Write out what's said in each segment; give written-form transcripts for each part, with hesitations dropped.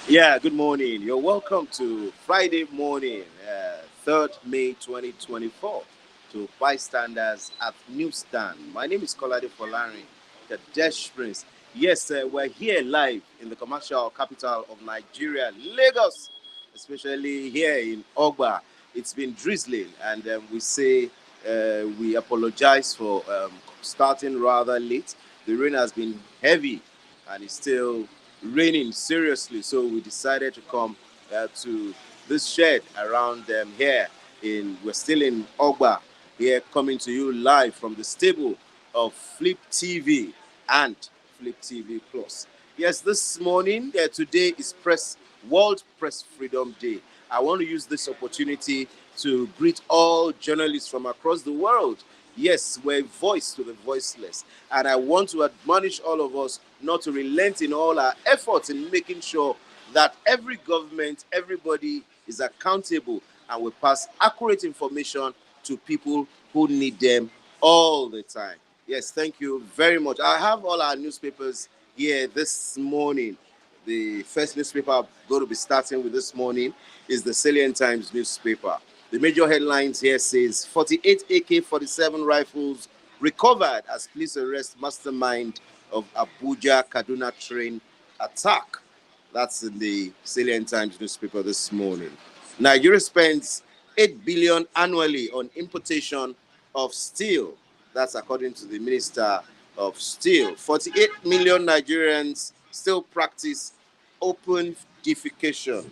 Yeah, good morning. You're welcome to Friday morning, 3rd May 2024, to Bystanders at Newsstand. My name is Kolade Folari, the Dash Prince. Yes, we're here live in the commercial capital of Nigeria, Lagos, especially here in Ogba. It's been drizzling, and we say we apologize for starting rather late. The rain has been heavy and it's still raining seriously. So we decided to come to this shed around here. We're still in Ogba, here coming to you live from the stable of Flip TV and Flip TV Plus. Yes, this morning, today is World Press Freedom Day. I want to use this opportunity to greet all journalists from across the world. Yes, we're a voice to the voiceless. And I want to admonish all of us not to relent in all our efforts in making sure that every government, everybody is accountable and we pass accurate information to people who need them all the time. Yes, thank you very much. I have all our newspapers here this morning. The first newspaper I'm going to be starting with this morning is the Salient Times newspaper. The major headlines here says 48 AK-47 rifles recovered as police arrest mastermind of Abuja Kaduna train attack. That's in the Salient Times newspaper this morning. Nigeria spends 8 billion annually on importation of steel. That's according to the Minister of Steel. 48 million Nigerians still practice open defecation.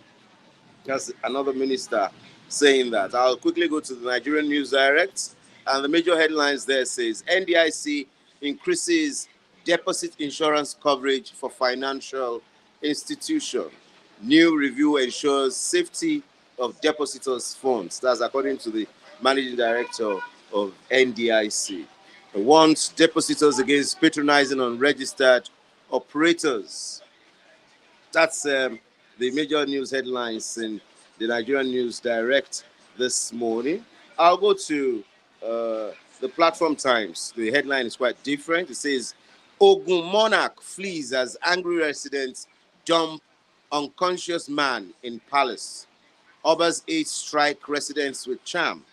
That's another minister saying that. I'll quickly go to the Nigerian News Direct, and the major headlines there says NDIC increases deposit insurance coverage for financial institution. New review ensures safety of depositors' funds. That's according to the managing director of NDIC. It warns depositors against patronizing unregistered operators. That's the major news headlines in the Nigerian News Direct this morning. I'll go to the Platform Times. The headline is quite different. It says, Ogun monarch flees as angry residents dump unconscious man in palace. Oba's aides strike residents with charm.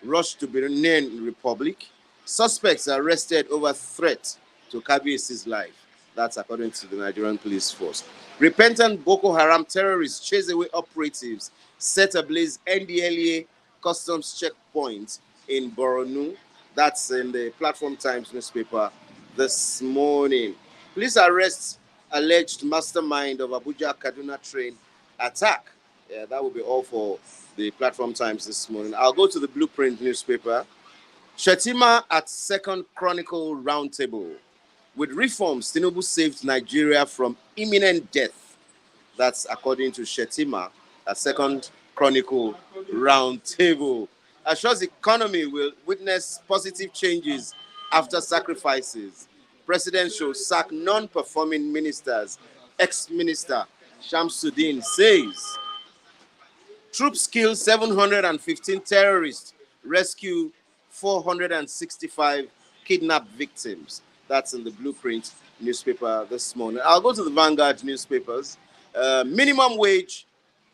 Rush to Benin Republic. Suspects arrested over threat to Kabiesi's life. That's according to the Nigerian police force. Repentant Boko Haram terrorists chase away operatives, set ablaze NDLEA customs checkpoint in Borno. That's in the Platform Times newspaper this morning. Police arrest alleged mastermind of Abuja Kaduna train attack. Yeah, that will be all for the Platform Times this morning. I'll go to the Blueprint newspaper. Shetima at Second Chronicle Roundtable. With reforms, Tinubu saved Nigeria from imminent death. That's according to Shetima at Second Chronicle Roundtable. Assures economy will witness positive changes after sacrifices. President should sack non-performing ministers. Ex-minister Shamsuddin says. Troops kill 715 terrorists, rescue 465 kidnapped victims. That's in the Blueprint newspaper this morning. I'll go to the Vanguard newspapers. Minimum wage,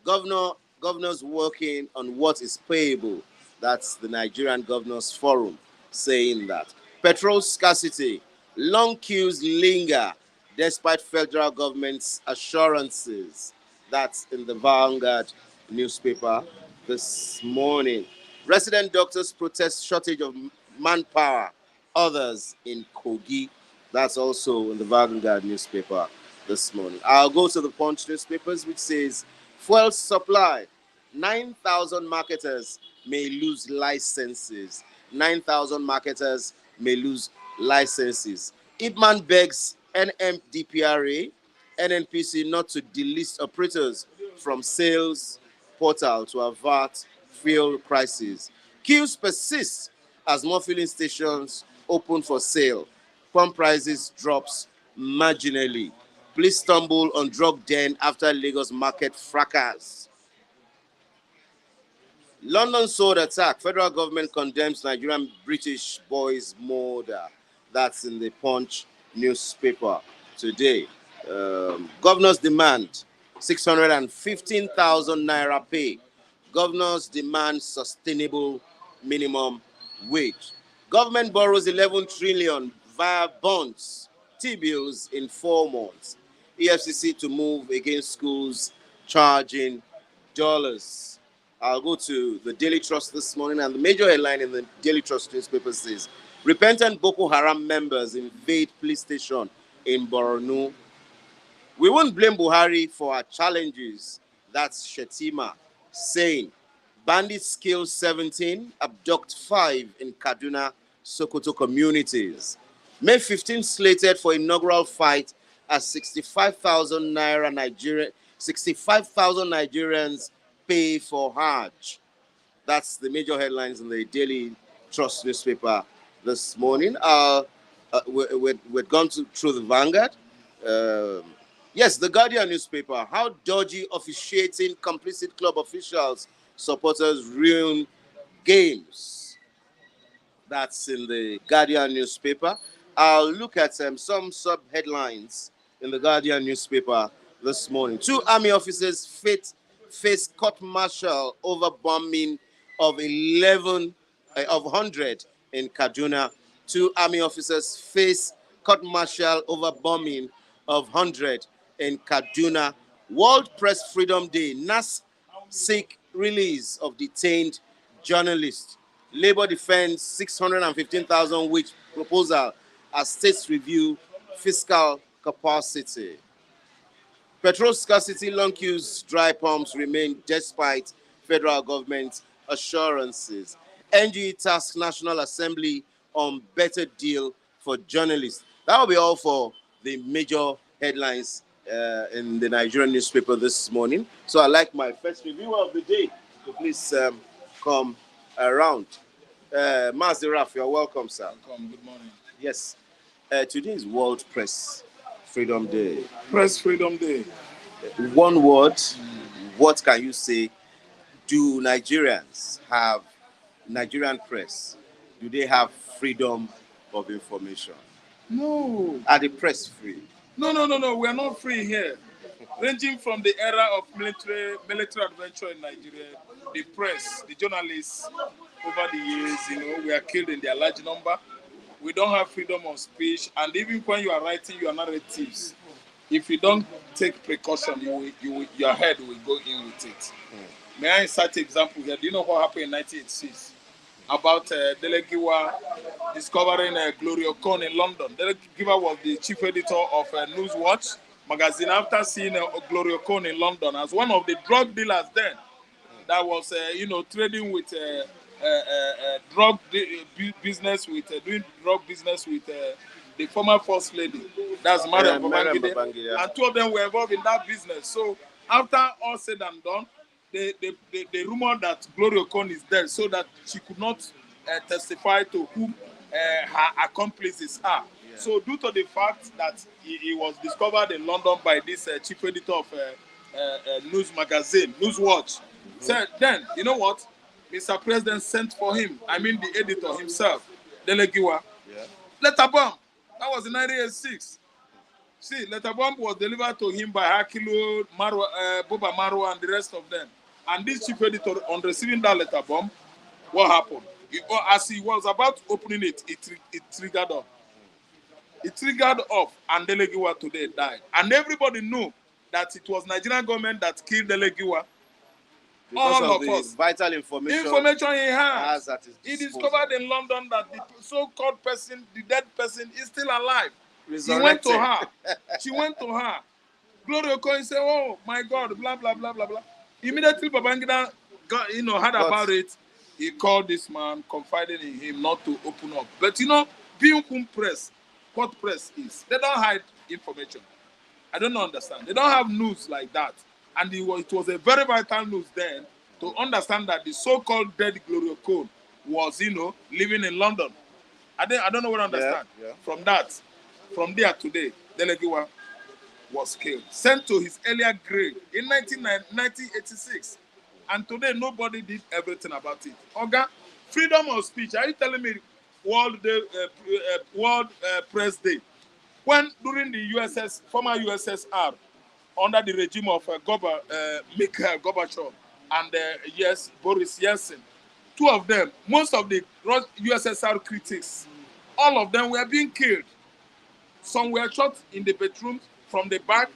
governors working on what is payable. That's the Nigerian Governors Forum saying that. Petrol scarcity, long queues linger despite federal government's assurances. That's in the Vanguard newspaper this morning. Resident doctors protest shortage of manpower. Others in Kogi. That's also in the Vanguard newspaper this morning. I'll go to the Punch newspapers, which says fuel supply. 9,000 marketers may lose licenses. 9,000 marketers may lose licenses. Ipman begs NMDPRA, NNPC not to delist operators from sales portal to avert fuel crisis. Queues persist as more filling stations open for sale. Pump prices drops marginally. Police stumble on drug den after Lagos market fracas. London sword attack. Federal government condemns Nigerian British boys murder. That's in the Punch newspaper today. Governors demand 615,000 naira pay. Governors demand sustainable minimum wage. Government borrows 11 trillion via bonds, T-bills in 4 months. EFCC to move against schools charging dollars. I'll go to the Daily Trust this morning, and the major headline in the Daily Trust newspaper says, Repentant Boko Haram members invade police station in Borno. We won't blame Buhari for our challenges. That's Shetima saying. Bandits kill 17, abduct 5 in Kaduna, Sokoto communities. May 15 slated for inaugural fight as 65,000 Nigerians pay for Hajj. That's the major headlines in the Daily Trust newspaper this morning. We've gone through the Vanguard. Yes, the Guardian newspaper. How dodgy officiating complicit club officials, supporters ruin games. That's in the Guardian newspaper. I'll look at some sub-headlines in the Guardian newspaper this morning. 2 army officers face court-martial over bombing of 100 in Kaduna. 2 army officers face court-martial over bombing of 100 in Kaduna. World Press Freedom Day. NAS seek release of detained journalists. Labour defends 615,000 wage proposal as states review fiscal capacity. Petrol scarcity, long queues, dry pumps remain despite federal government assurances. NGE tasks National Assembly on better deal for journalists. That will be all for the major headlines in the Nigerian newspaper this morning. So I'd like my first reviewer of the day to please come around. Maziraf, you're welcome, sir. Welcome, good morning. Yes. Today is World Press Freedom Day. Press Freedom Day. One word, what can you say? Do Nigerians have Nigerian press? Do they have freedom of information? No. Are the press free? No. We are not free here. Ranging from the era of military adventure in Nigeria, the press, the journalists, over the years, we are killed in their large number. We don't have freedom of speech, and even when you are writing your narratives, if you don't take precaution, your head will go in with it. May I cite an example here? Do you know what happened in 1986 about Delegiwa discovering Gloria Okon in London? Delegiwa was the chief editor of Newswatch magazine after seeing Gloria Okon in London as one of the drug dealers then that was, trading with drug business with doing drug business with the former first lady. That's Mariam Babangida. And 2 of them were involved in that business. So after all said and done, they rumored that Gloria Okon is dead so that she could not testify to whom her accomplices are. Yeah. So due to the fact that he was discovered in London by this chief editor of news magazine, Newswatch, said, then, you know what? Mr. President sent for him, the editor himself, Delegiwa. Yeah. Letter bomb. That was in 1986. See, letter bomb was delivered to him by Hakilo, Boba Marwa, and the rest of them. And this chief editor, on receiving that letter bomb, what happened? As he was about opening it, it triggered off. It triggered off, and Delegiwa today died. And everybody knew that it was Nigerian government that killed Delegiwa. Because all of us, vital information he has at his disposal. He discovered in London that the so-called person, the dead person, is still alive. He went to her. She went to her. Gloria Okon said, "Oh my God, blah blah blah blah blah." Immediately, Babangida heard about it. He called this man, confided in him not to open up. But being whom press, what press is, they don't hide information. I don't understand. They don't have news like that. And it was a very vital news then to understand that the so-called dead Gloria Okon was, living in London. I don't know what I understand. Yeah. From there today, Delegiwa was killed, sent to his earlier grave in 1986. And today, nobody did everything about it. Oga, freedom of speech. Are you telling me World Press Day? When during the former USSR, under the regime of Mikhail Gorbachev and Boris Yeltsin, 2 of them, most of the USSR critics, all of them were being killed. Some were shot in the bedrooms from the back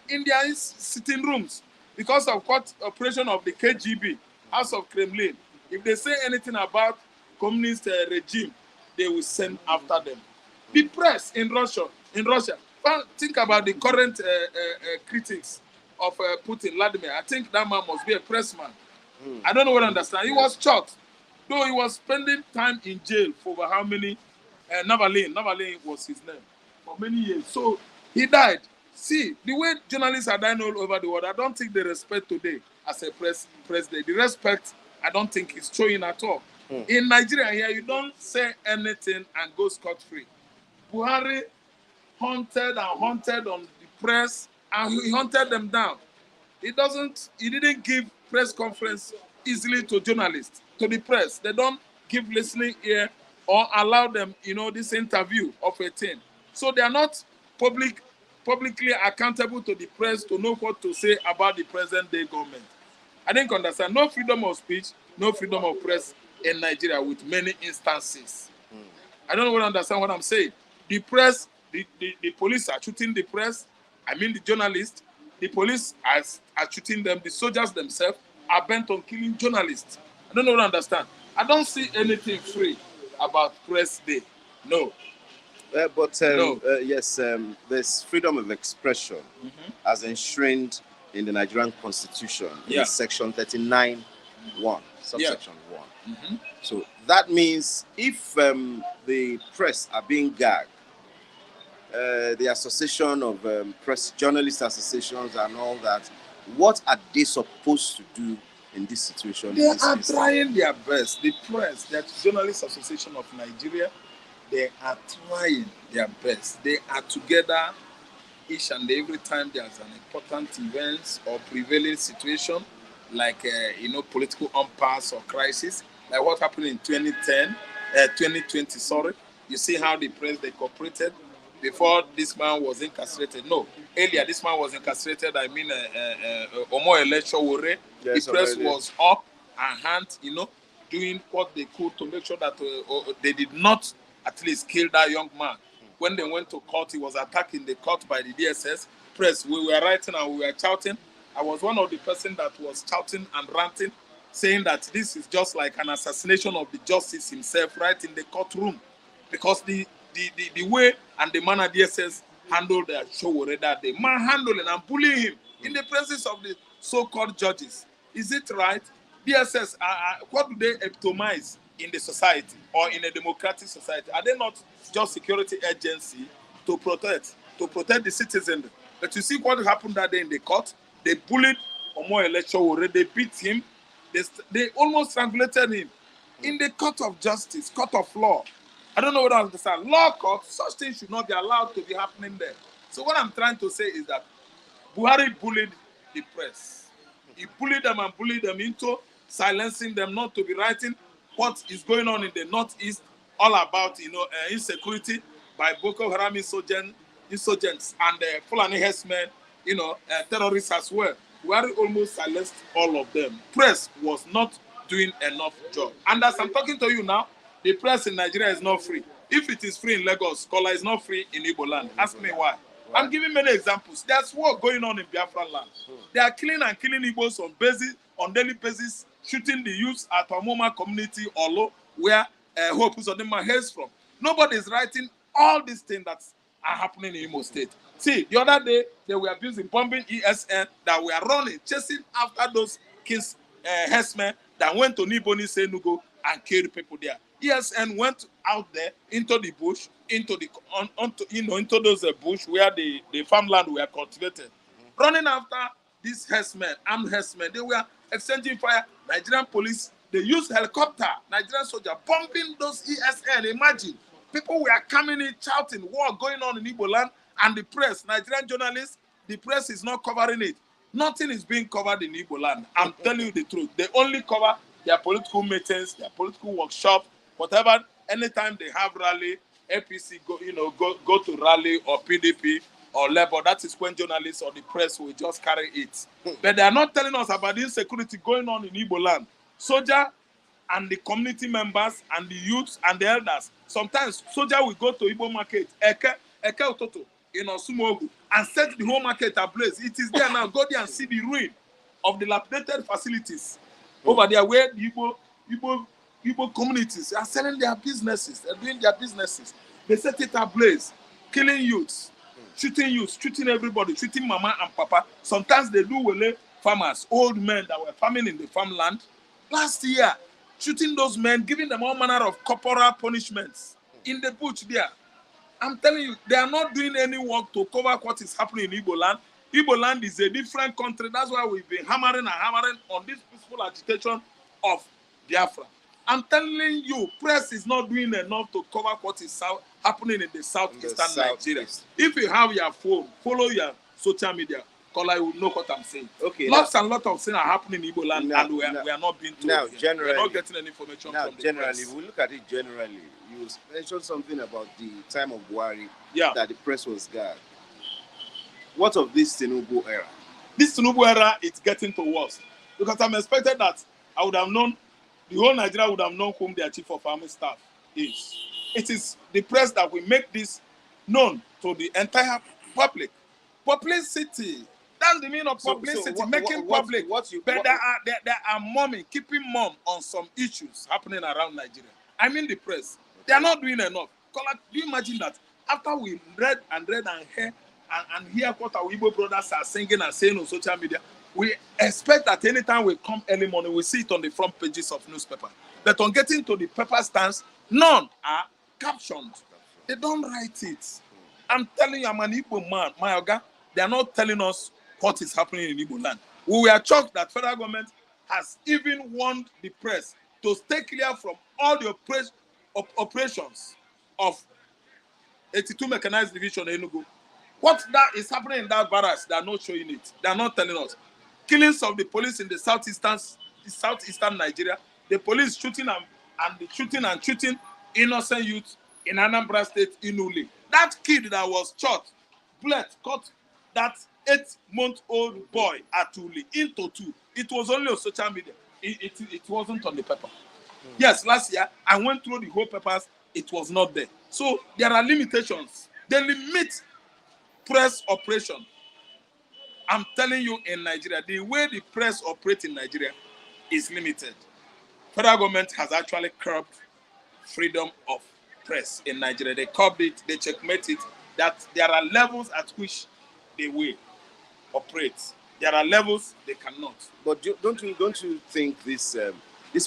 in their sitting rooms because of court operation of the KGB, House of Kremlin. If they say anything about communist regime, they will send after them. The press in Russia, well, think about the current critics of Putin, Vladimir. I think that man must be a pressman. I don't know what I understand. He was shot, though he was spending time in jail for over how many? Navalny was his name for many years. So he died. See, the way journalists are dying all over the world, I don't think they respect today as a president. The respect, I don't think is showing at all. In Nigeria here, you don't say anything and go scot-free. Buhari hunted on the press and he hunted them down. He didn't give press conference easily to journalists, to the press. They don't give listening ear or allow them, this interview of a thing. So they are not publicly accountable to the press to know what to say about the present day government. I didn't understand. No freedom of speech, no freedom of press in Nigeria with many instances. I don't understand what I'm saying. The press, the police are shooting the press. I mean the journalists. The police are shooting them. The soldiers themselves are bent on killing journalists. I don't understand. I don't see anything free about press day. No. No. Yes, there's freedom of expression as enshrined in the Nigerian Constitution in Section 39(1), subsection 1. So that means if the press are being gagged, the association of press journalist associations and all that, what are they supposed to do in this situation? They are trying their best. The press, the Journalist Association of Nigeria, they are trying their best. They are together each and every time there's an important event or prevailing situation, like political impasse or crisis, like what happened in 2020. Sorry, you see how the press they cooperated before this man was incarcerated. No, earlier this man was incarcerated. I mean, Omo Elechowore. The press was up and hand, doing what they could to make sure that they did not at least kill that young man. When they went to court, he was attacked in the court by the DSS. Press, we were writing and we were shouting. I was one of the person that was shouting and ranting, saying that this is just like an assassination of the justice himself right in the courtroom. Because the way and the manner DSS handled their show that day, manhandling and bullying him in the presence of the so-called judges. Is it right? DSS, what do they epitomize in the society or in a democratic society? Are they not just security agency to protect the citizens? But you see what happened that day in the court? They bullied Omo Elechowore, they beat him, they almost strangulated him in the court of justice, court of law. I don't know what I understand. Law court, such things should not be allowed to be happening there. So what I'm trying to say is that Buhari bullied the press. He bullied them and bullied them into silencing them, not to be writing what is going on in the northeast, all about insecurity by Boko Haram insurgents and Fulani herdsmen, terrorists as well. Buhari almost silenced all of them. Press was not doing enough job. And as I'm talking to you now, the press in Nigeria is not free. If it is free in Lagos, Scholar is not free in Igbo land. Ask me why. I'm giving many examples. There's war going on in Biafra land. They are killing Igbos on daily basis, shooting the youths at Omoma community, Olo, where Hope Uzodinma hails from. Nobody is writing all these things that are happening in Imo State. See, the other day, they were abusing, bombing ESN, that we are running, chasing after those kids, herdsmen that went to Niboni Senugo and killed people there. ESN went out there into the bush, into those bush where the farmland were cultivated, running after these herdsmen, armed herdsmen. They were exchanging fire. Nigerian police, they used helicopter, Nigerian soldier, bombing those ESN. Imagine, people were coming in, shouting, war going on in Igbo land, and the press, Nigerian journalists, the press is not covering it. Nothing is being covered in Igbo land. I'm telling you the truth. They only cover their political meetings, their political workshops, whatever. Anytime they have rally, APC go to rally, or PDP or Labour, that is when journalists or the press will just carry it. But they are not telling us about the insecurity going on in Igbo land. Soldier and the community members and the youths and the elders. Sometimes soldier will go to Igbo market, Eke Ototo, in Osumogu, and set the whole market ablaze. It is there now. Go there and see the ruin of the dilapidated facilities over there where the Igbo Igbo communities are selling their businesses, they're doing their businesses. They set it ablaze, killing youths, shooting everybody, shooting mama and papa. Sometimes they do wele farmers, old men that were farming in the farmland. Last year, shooting those men, giving them all manner of corporal punishments in the bush there. I'm telling you, they are not doing any work to cover what is happening in Igbo land. Igbo land is a different country. That's why we've been hammering on this peaceful agitation of Biafra. I'm telling you, press is not doing enough to cover what is happening in the southeastern Nigeria. If you have your phone, follow your social media. Kola, you will know what I'm saying. Okay. Lots and lots of things are happening in Igbo land, and we are not being told. Now, generally, we're not getting any information from the press. If we look at it generally, you mentioned something about the time of Buhari, that the press was guarded. What of this Tinubu era? This Tinubu era, it's getting to worse. Because I'm expected that I would have known, the whole Nigeria would have known whom their chief of army staff is. It is the press that will make this known to the entire public. Publicity. That's the meaning of publicity, making public. But there are momming, keeping mum on some issues happening around Nigeria. I mean the press. They are not doing enough. Do you imagine that after we read and hear what our Igbo brothers are singing and saying on social media, we expect that anytime we come early morning, we see it on the front pages of newspaper. But on getting to the paper stands, none are captioned. They don't write it. I'm telling you, I'm an Igbo man, my Oga. They are not telling us what is happening in Igbo land. We were shocked that federal government has even warned the press to stay clear from all the operations of 82 Mechanized Division Enugu. What that is happening in that barracks, they are not showing it. They are not telling us. Killings of the police in the southeastern Nigeria, the police shooting and shooting innocent youth in Anambra State, Inuli. That kid that was shot, bled, caught that 8-month-old boy at Uli into two. It was only on social media. It wasn't on the paper. Yes, last year, I went through the whole papers. It was not there. So there are limitations. They limit press operation. I'm telling you, in Nigeria, the way the press operates in Nigeria is limited. Federal government has actually curbed freedom of press in Nigeria. They curbed it, they checkmate it, that there are levels at which they will operate. There are levels they cannot. But don't you think this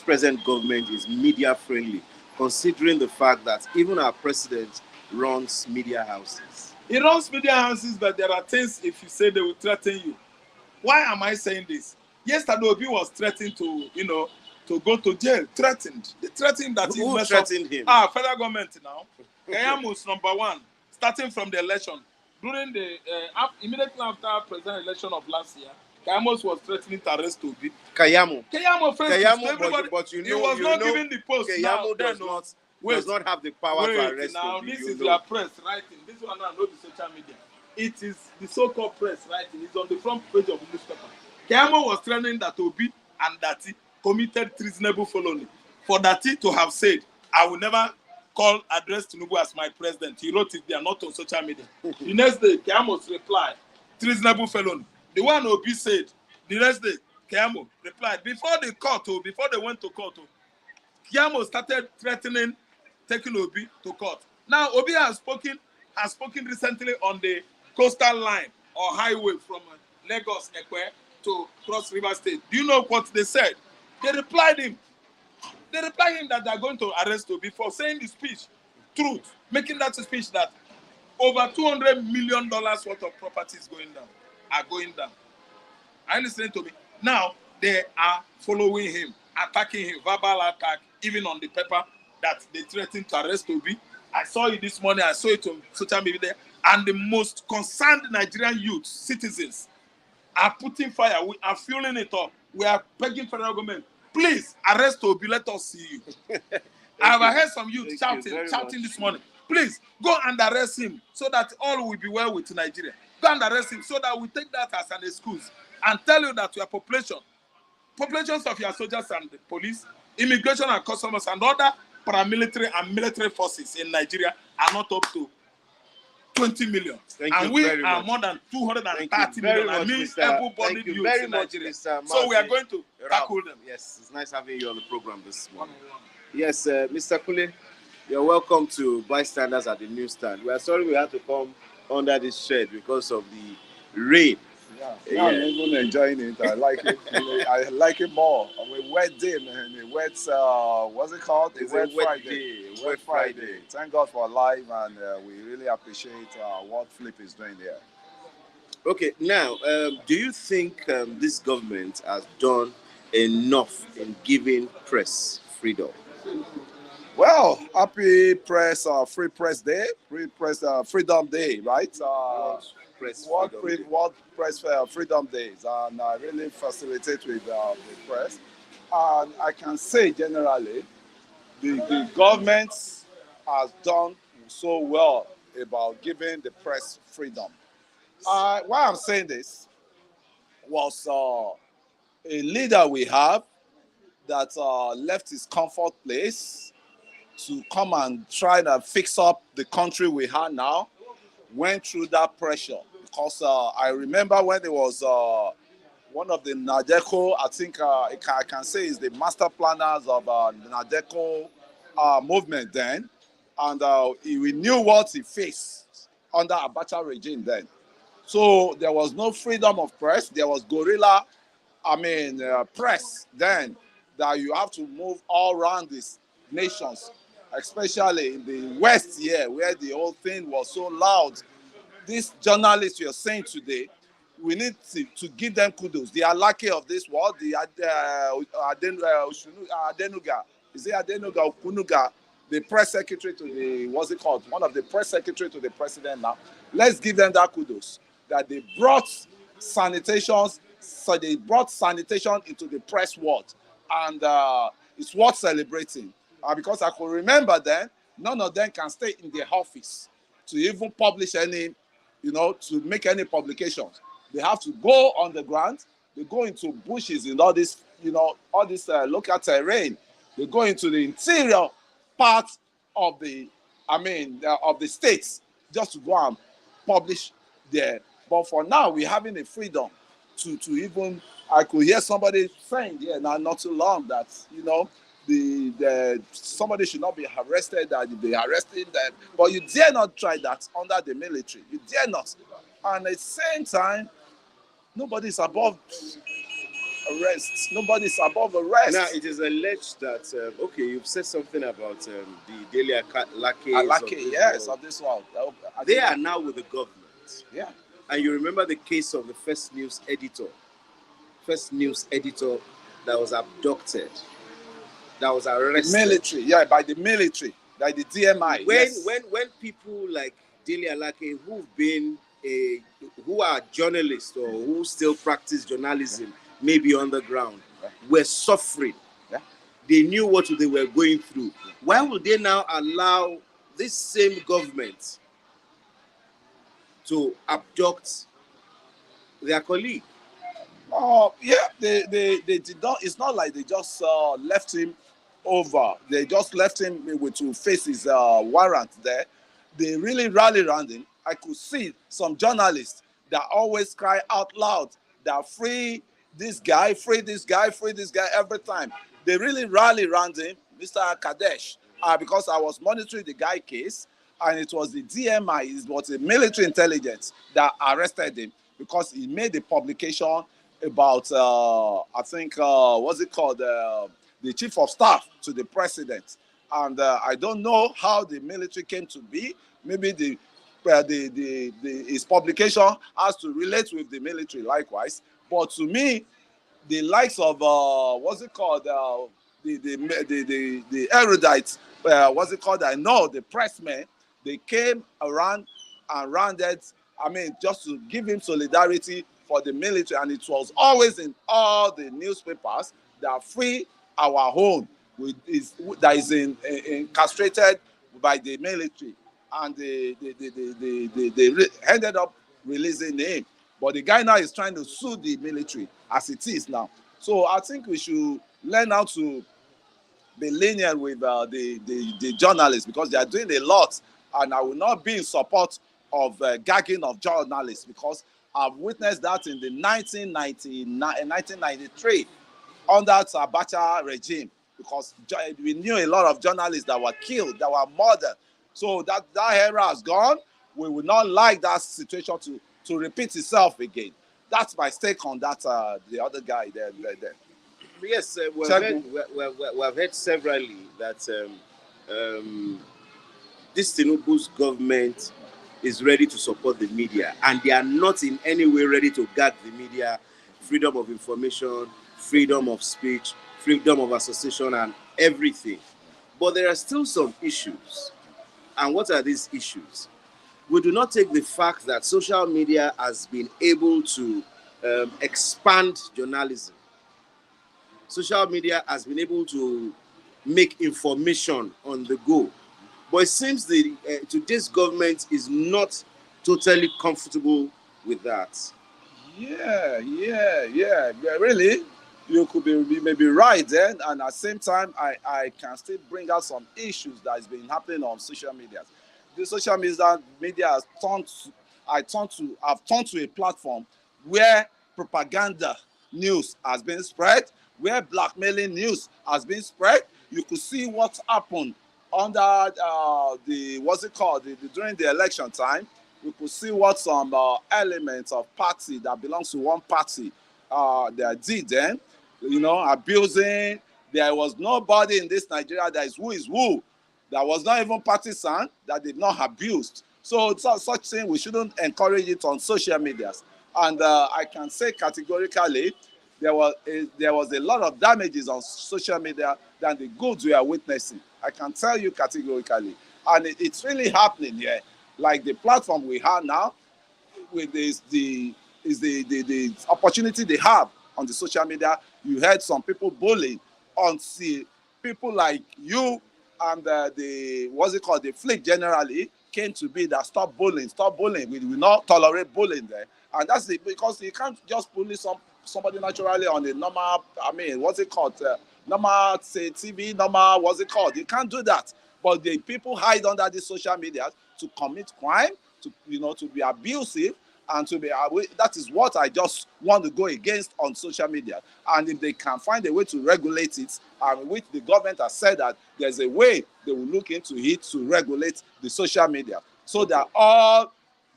present government is media friendly, considering the fact that even our president runs media houses? He runs media houses, but there are things, if you say, they will threaten you. Why am I saying this? Yesterday, Obi was threatened to go to jail. Threatened. They threatened that he Who threatened him? Federal government now. Kayamus, number one, starting from the election. During the immediately after president election of last year, Kayamos was threatening to arrest Obi. Kayamo, everybody, but you know, he was not given the post. Kayamo does not have the power to arrest now, Obi. This is your press writing. This one now, not the social media. It is the so-called press writing. It's on the front page of the newspaper. Kayamo was threatening that Obi and Dati committed treasonable felony. For Dati to have said, I will never address Tinubu as my president. He wrote it there, not on social media. The next day, Kayamo's replied, treasonable felony. The one Obi said, the next day, Kayamo replied. Before they went to court, Kayamo started threatening taking Obi to court. Now, Obi has spoken recently on the coastal line or highway from Lagos, Ekwe to Cross River State. Do you know what they said? They replied him that they are going to arrest Obi for saying the speech, truth, making that speech that over $200 million worth of properties are going down. Are you listening to me? Now, they are following him, attacking him, verbal attack, even on the paper that they threatened to arrest Obi. I saw it this morning, I saw it on social media, and the most concerned Nigerian youth, citizens, are putting fire. We are fueling it up. We are begging federal government, please arrest Obi, let us see you. I have heard some youth shouting this morning, please go and arrest him so that all will be well with Nigeria. Go and arrest him so that we take that as an excuse and tell you that your populations of your soldiers and the police, immigration and customs and other paramilitary and military forces in Nigeria are not up to 20 million. And we are more than 230 million. I mean, able-bodied youths in Nigeria. So we are going to tackle them. Yes, it's nice having you on the program this morning. Yes, Mr. Kule, you're welcome to bystanders at the newsstand. We are sorry we had to come under this shed because of the rain. Yeah, me, I'm Yeah, even enjoying it. I like it. I like it more. On a wet day, man. A wet, what's it called? A it's a wet wet Friday. day, a Wet wet Friday. Friday. Thank God for life, and we really appreciate what Flip is doing there. Okay, now, do you think this government has done enough in giving press freedom? Well, happy press, free press day, free press, freedom day, right? World Press Freedom Day. What press freedom days, and I really facilitate with the press. And I can say generally, the government has done so well about giving the press freedom. Why I'm saying this was a leader we have that left his comfort place to come and try to fix up the country we have now, went through that pressure. Because I remember when it was one of the Nadeco, I think I can say is the master planners of the Nadeco movement then. And we knew what he faced under Abacha regime then. So there was no freedom of press. There was guerrilla, press then, that you have to move all around these nations, especially in the West here, where the whole thing was so loud. These journalists you're saying today, we need to give them kudos. The Alake of this world, the Adenuga, is it Adenuga or Kunuga, the press secretary to the, what's it called? One of the press secretary to the president now. Let's give them that kudos that they brought sanitations, so they brought sanitation into the press world, and it's worth celebrating. Because I could remember then, none of them can stay in their office to even publish any, to make any publications. They have to go on the ground. They go into bushes in all this, all this local terrain. They go into the interior part of the, of the states, just to go and publish there. But for now, we're having a freedom to even, I could hear somebody saying there now not too long that, the somebody should not be arrested, that they arresting them, but you dare not try that under the military. You dare not. And at the same time, nobody's above arrest. Nobody's above Now, arrest. it is alleged that, okay, you've said something about the daily I lackey's like of it, this yes, world. of this one. They are now with the government. Yeah. And you remember the case of the first news editor that was abducted, that was arrested. Military, yeah, by the military, by the DMI. When yes. when people like Dele Alake, who are journalists or who still practice journalism, maybe on the ground, were suffering. Yeah. They knew what they were going through. Why would they now allow this same government to abduct their colleague? Yeah, they did not. It's not like they just left him over. They just left him to face his warrant there. They really rallied around him. I could see some journalists that always cry out loud that free this guy, free this guy, free this guy every time. They really rally around him, Mr. Kadesh, because I was monitoring the guy case, and it was the DMI, it was the military intelligence that arrested him because he made a publication about, I think, what's it called, the chief of staff to the president. And I don't know how the military came to be. Maybe his publication has to relate with the military likewise. But to me, the likes of what's it called, the erudites, what's it called? I know the pressmen. They came around and rounded. Just to give him solidarity for the military, and it was always in all the newspapers that free our own that is castrated by the military, and they ended up releasing him. But the guy now is trying to sue the military as it is now. So I think we should learn how to be lenient with the journalists, because they are doing a lot, and I will not be in support of gagging of journalists, because I've witnessed that in the 1993 under Abacha regime. because we knew a lot of journalists that were killed, that were murdered. So that era has gone. We would not like that situation to repeat itself again. That's my stake on that. The other guy there. Yes, we've heard severally that this Tinubu's government is ready to support the media, and they are not in any way ready to gag the media. Freedom of information, freedom of speech, freedom of association, and everything. But there are still some issues. And what are these issues? We do not take the fact that social media has been able to expand journalism. Social media has been able to make information on the go. But it seems today's government is not totally comfortable with that. Yeah. Really, you may be right then, and at the same time, I can still bring out some issues that has been happening on social media. The social media has I've turned to a platform where propaganda news has been spread, where blackmailing news has been spread. You could see what happened under during the election time. We could see what some elements of party that belongs to one party they did then, abusing. There was nobody in this Nigeria that is who. There was not even partisan that did not abused. So such thing, we shouldn't encourage it on social medias. And I can say categorically, there was a lot of damages on social media than the goods we are witnessing. I can tell you categorically. And it's really happening here. Like the platform we have now, with the opportunity they have on the social media. You heard some people bullying on people like you and the flick generally came to be that stop bullying. We will not tolerate bullying there. And that's it, because you can't just bully somebody naturally on a normal, normal, say, TV, normal, You can't do that. But the people hide under the social media to commit crime, to be abusive, and that is what I just want to go against on social media. And if they can find a way to regulate it, and which the government has said that there's a way they will look into it to regulate the social media, so that all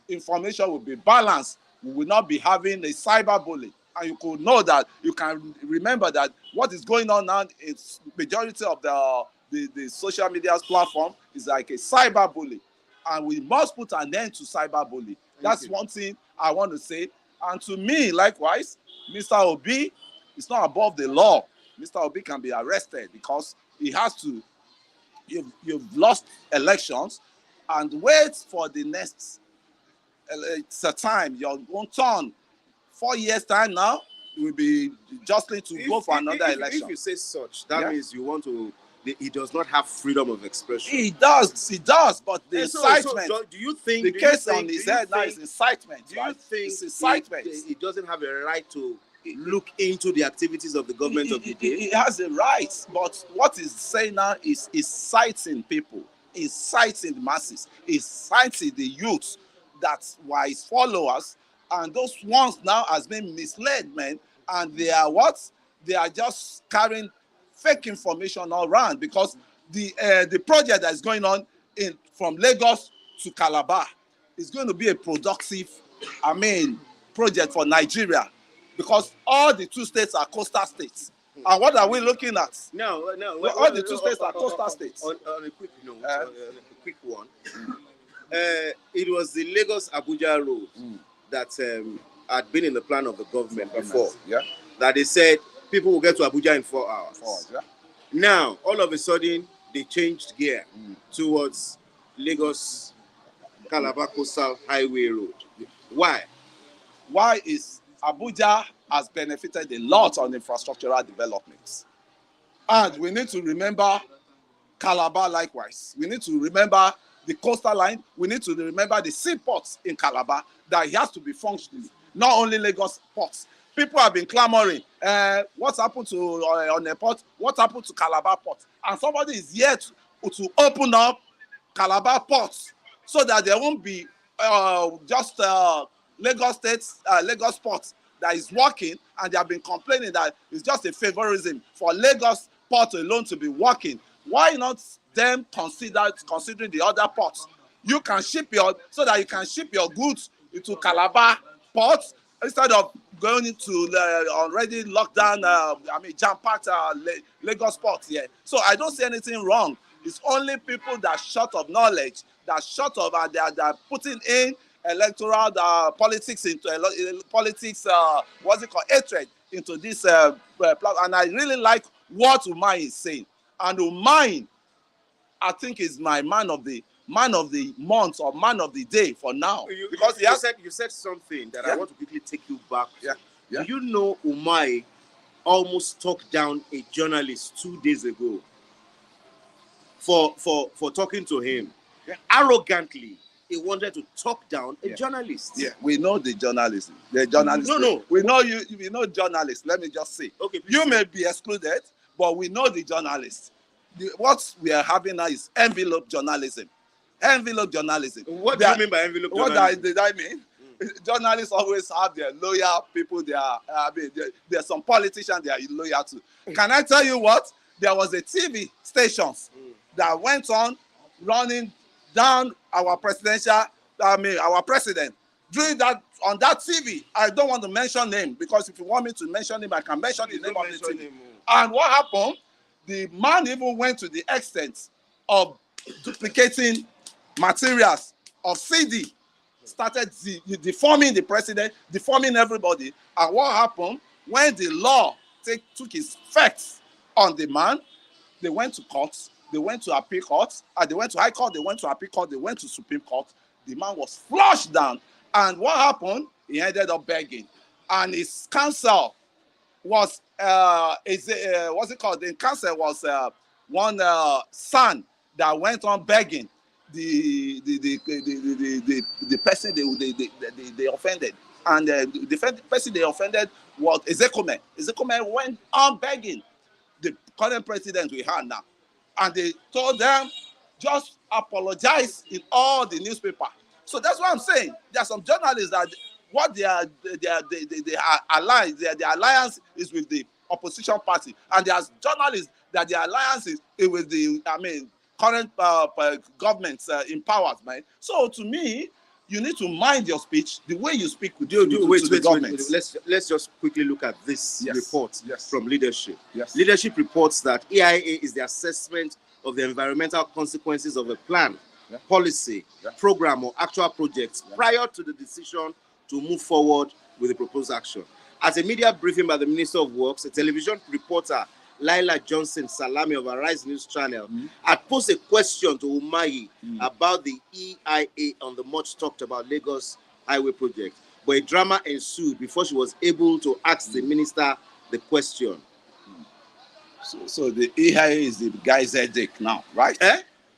information will be balanced. We will not be having a cyberbullying. And you could know that, you can remember that what is going on now is majority of the social media platform is like a cyberbullying. And we must put an end to cyberbullying. That's one thing I want to say. And to me, likewise, Mr. Obi is not above the law. Mr. Obi can be arrested because he has to. You've lost elections, and wait for the next. It's a time, your own turn. 4 years time now, you will be justly to go for another election. If you say such, that means you want to. He does not have freedom of expression. He does, but the incitement. So do you think the case on his head now is incitement? Do you think he doesn't have a right to look into the activities of the government of the day? He has a right, but what he's saying now is inciting people, inciting the masses, inciting the youth that were his followers, and those ones now has been misled, man, and they are what? They are just carrying fake information all around, because the project that is going on from Lagos to Calabar is going to be a productive, project for Nigeria, because all the two states are coastal states. And what are we looking at? No. All the two states are coastal states. On a quick note, a quick one. It was the Lagos-Abuja road that had been in the plan of the government before. Yeah. That they said people will get to Abuja in 4 hours. 4 hours, yeah. Now, all of a sudden, they changed gear towards Lagos-Calabar Coastal Highway Road. Why? Why is Abuja has benefited a lot on infrastructural developments. And we need to remember Calabar likewise. We need to remember the coastal line. We need to remember the seaports in Calabar, that it has to be functioning. Not only Lagos ports. People have been clamoring, what's happened to on the port? What happened to Calabar port? And somebody is here to open up Calabar ports, so that there won't be just Lagos ports that is working, and they have been complaining that it's just a favorism for Lagos port alone to be working, why not them considering the other ports? You can ship so that you can ship your goods into Calabar port instead of going into already locked down, jam-packed Lagos port here. So I don't see anything wrong. It's only people that short of knowledge, that short of, they're putting in electoral politics into politics, what's it called, hatred into this platform. And I really like what Umar is saying. And Umar, I think, is my man of the month or man of the day for now. Because you said something that I want to quickly take you back to. Do you know Umar almost talked down a journalist 2 days ago for talking to him? Arrogantly, he wanted to talk down a journalist. Yeah, we know the journalist. The journalist. No. We know you. We know journalists. Let me just say. Okay. You may be excluded, but we know the journalists. What we are having now is envelope journalism. Envelope journalism. What do you mean by envelope journalism? What did I mean? Journalists always have their loyal people. There's some politicians they are loyal to. Can I tell you what? There was a TV stations that went on running down our president. Doing that on that TV. I don't want to mention name, because if you want me to mention him, I can mention the name of the TV. And what happened? The man even went to the extent of duplicating materials of CD, started deforming the president, deforming everybody. And what happened? When the law took its effect on the man, they went to court, they went to appeal court, and they went to high court, they went to appeal court, they went to Supreme Court. The man was flushed down. And what happened? He ended up begging. And his counsel was, what's it called? The counsel was one son that went on begging the person they offended. And the person they offended was Ezekome. Ezekome went on begging the current president we have now. And they told them, just apologize in all the newspaper. So that's what I'm saying. There are some journalists that what they are allied, their alliance is with the opposition party, and there's journalists that their alliance is with the current governments in power, man. So to me, you need to mind your speech, the way you speak with the government. Let's just quickly look at this report from leadership. Leadership reports that EIA is the assessment of the environmental consequences of a plan, policy, program, or actual projects prior to the decision to move forward with the proposed action. At a media briefing by the Minister of Works, a television reporter, Laila Johnson Salami of Arise News Channel, had posed a question to Umahi about the EIA on the much talked about Lagos Highway project. But a drama ensued before she was able to ask the minister the question. So the EIA is the guy's headache now, right?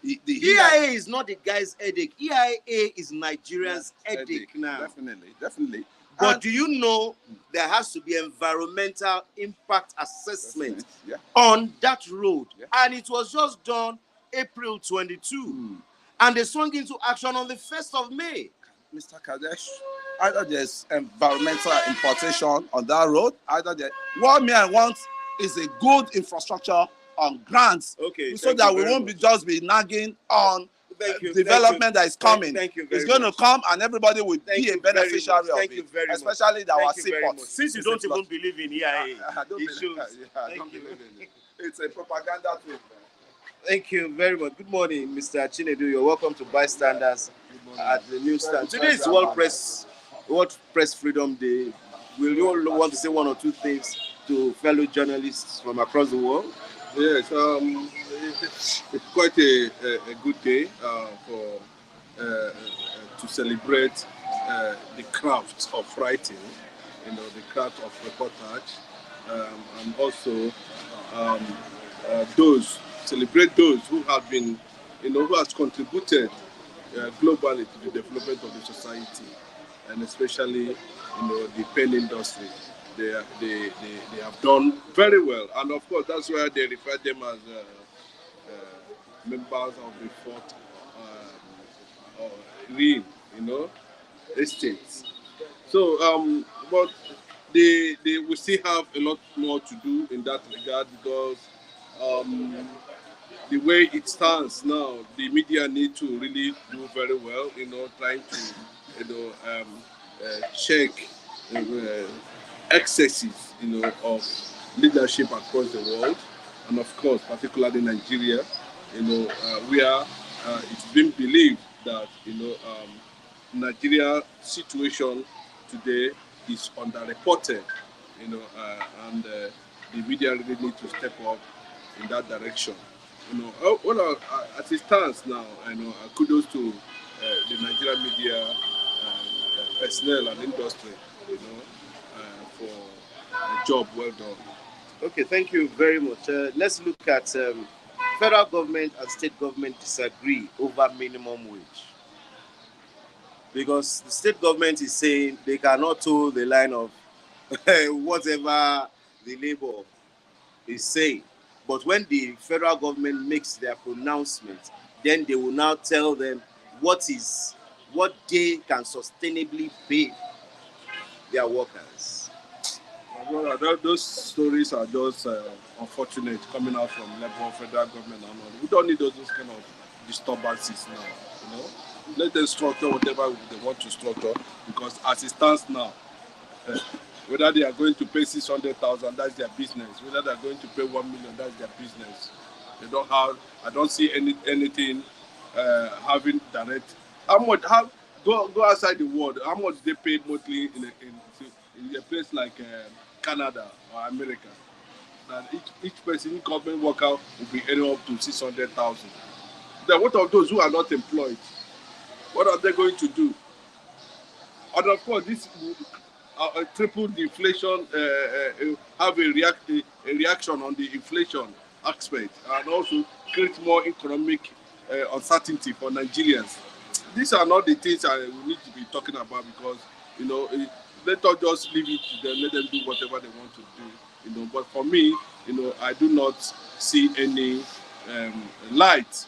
The EIA is not the guy's headache. EIA is Nigeria's headache now. Definitely. But do you know there has to be environmental impact assessment on that road? And it was just done April 22. And they swung into action on the 1st of May. Mr. Kadesh, either there's environmental importation on that road, what I want is a good infrastructure on grants, so that we won't just be nagging on development that is coming. It's going to come, and everybody will be a beneficiary of it, especially our seaports. Since you don't even believe in EIA, I don't believe it. It's a propaganda thing. Thank you very much. Good morning, Mr. Chinedu. You're welcome to Bystanders at the newsstand. Today is World Press Freedom Day. Will you all want to say one or two things to fellow journalists from across the world? Yes, it's quite a good day to celebrate the craft of writing, the craft of reportage, and also celebrate those who have been, who has contributed globally to the development of the society, and especially, the pen industry. They have done very well, and of course that's why they refer them as members of the fourth ring, estates. So, but they will still have a lot more to do in that regard, because The way it stands now, the media need to really do very well, trying to, check uh, excesses, of leadership across the world, and of course, particularly Nigeria, where it's been believed that, Nigeria situation today is underreported, and the media really need to step up in that direction. As it stands now, kudos to the Nigerian media personnel and industry, for a job well done. Okay, thank you very much. Let's look at federal government and state government disagree over minimum wage, because the state government is saying they cannot toe the line of whatever the labor is saying. But when the federal government makes their pronouncement, then they will now tell them what they can sustainably pay their workers. Well, those stories are just unfortunate coming out from level of federal government and all. We don't need those kind of disturbances now. Let them structure whatever they want to structure, because as it stands now, whether they are going to pay 600,000, that's their business. Whether they are going to pay 1 million, that's their business. They don't have. I don't see anything having direct. How much? Go outside the world. How much they pay monthly in a place like Canada or America? And each person, government worker, will be earning up to 600,000. Then what of those who are not employed? What are they going to do? And of course, this triple the inflation, have a reaction on the inflation aspect, and also create more economic uncertainty for Nigerians. These are not the things we need to be talking about, because let us just leave it to them, let them do whatever they want to do. But for me, I do not see any light.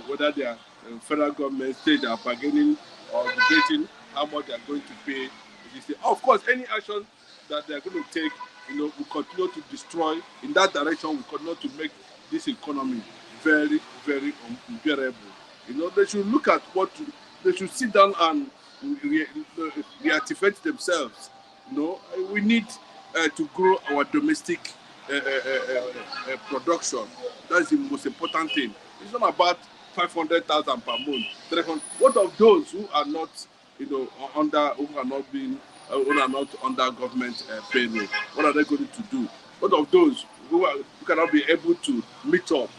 Whether they are federal government, state are bargaining or debating how much they are going to pay. Of course, any action that they are going to take, will continue to destroy. In that direction, will continue to make this economy very, very unbearable. They should look at they should sit down and reactivate themselves. We need to grow our domestic production. That's the most important thing. It's not about 500,000 per month, 300. What of those who are not, who are not under government payroll? What are they going to do? What of those who cannot be able to meet up?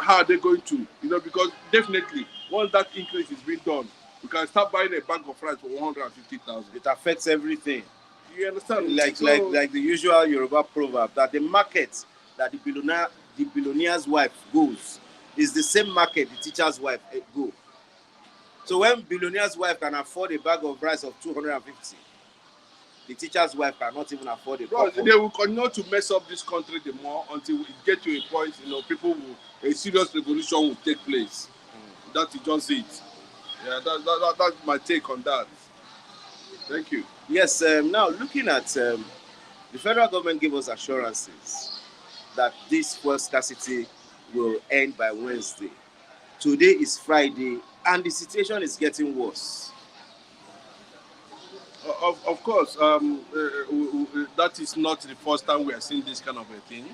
How are they going to? Because definitely once that increase is being done, you can start buying a bag of rice for 150,000. It affects everything. You understand? Like the usual Yoruba proverb that the market that the billionaire's wife goes is the same market the teacher's wife go. So when billionaire's wife can afford a bag of rice of 250, the teacher's wife cannot even afford a cup. They will continue to mess up this country the more until it get to a point, a serious revolution will take place. That is just it. Yeah, that's my take on that. Thank you. Yes, now looking at the federal government gave us assurances that this fuel scarcity will end by Wednesday. Today is Friday, and the situation is getting worse. Of course, that is not the first time we are seeing this kind of a thing.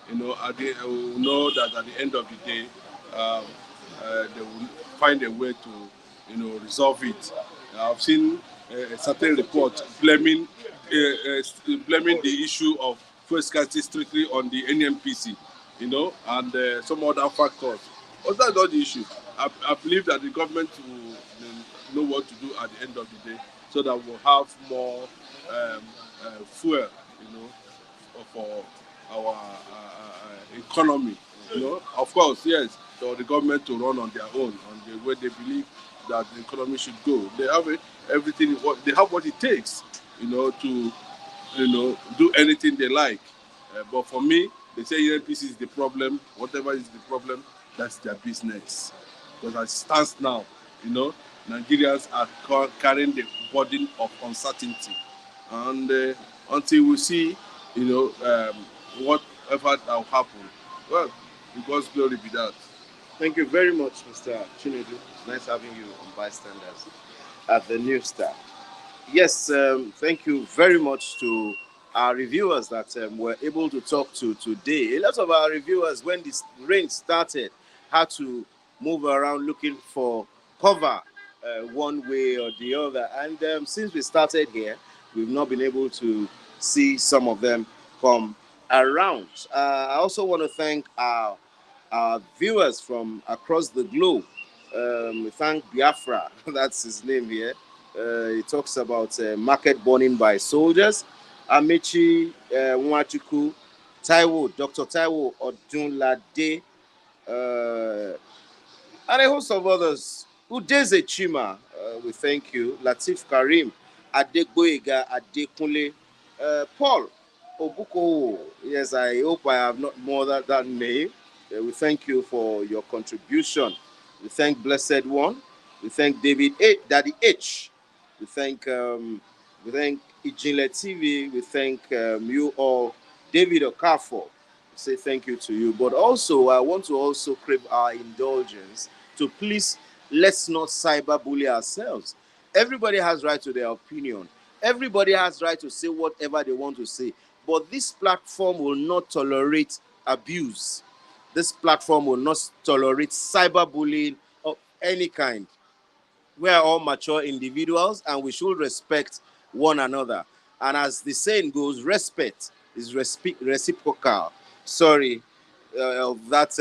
We know that at the end of the day, they will find a way to, resolve it. I've seen a certain report blaming the issue of fuel scarcity strictly on the NMPC, and some other factors. But that's not the issue. I believe that the government will know what to do at the end of the day, so that we'll have more fuel, for our economy. Of course, yes, for the government to run on their own, on the way they believe that the economy should go. They have everything. They have what it takes, to do anything they like. But for me, they say NPC is the problem. Whatever is the problem, that's their business. Because as it stands now, Nigerians are carrying the burden of uncertainty, and until we see, what effort that will happen. Well, to God's glory be that. Thank you very much, Mr. Chinedu. It's nice having you on Bystanders at the New Star. Yes, thank you very much to our reviewers that were able to talk to today. A lot of our reviewers, when this rain started, had to move around looking for cover one way or the other. And since we started here, we've not been able to see some of them come around. I also want to thank our viewers from across the globe. We thank Biafra, that's his name here. He talks about market burning by soldiers. Amechi Nwachukwu, Taiwo, Dr. Taiwo Odunlade, uh, and a host of others. Udeze Chima, we thank you. Latif Karim, Adegboyega Adekunle, Paul Obuko. Yes, I hope I have not more that name. We thank you for your contribution. We thank Blessed One. We thank David A, Daddy H. We thank Ijinle TV. We thank you all, David Okafor. Say thank you to you. But also, I want to also crave our indulgence to please let's not cyberbully ourselves. Everybody has right to their opinion. Everybody has right to say whatever they want to say. But this platform will not tolerate abuse. This platform will not tolerate cyberbullying of any kind. We are all mature individuals and we should respect one another. And as the saying goes, respect is reciprocal. Sorry of that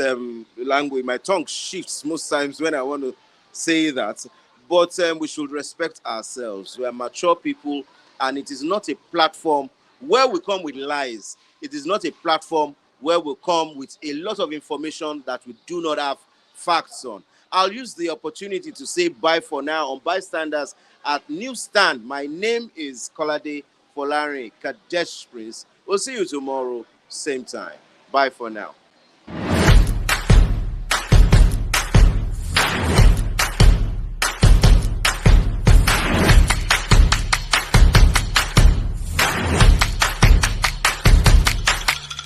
language. My tongue shifts most times when I want to say that. But we should respect ourselves. We are mature people, and it is not a platform where we come with lies. It is not a platform where we come with a lot of information that we do not have facts on. I'll use the opportunity to say bye for now on Bystanders at Newsstand. My name is Kolade Folari Kadesh Prince. We'll see you tomorrow, same time. Bye for now.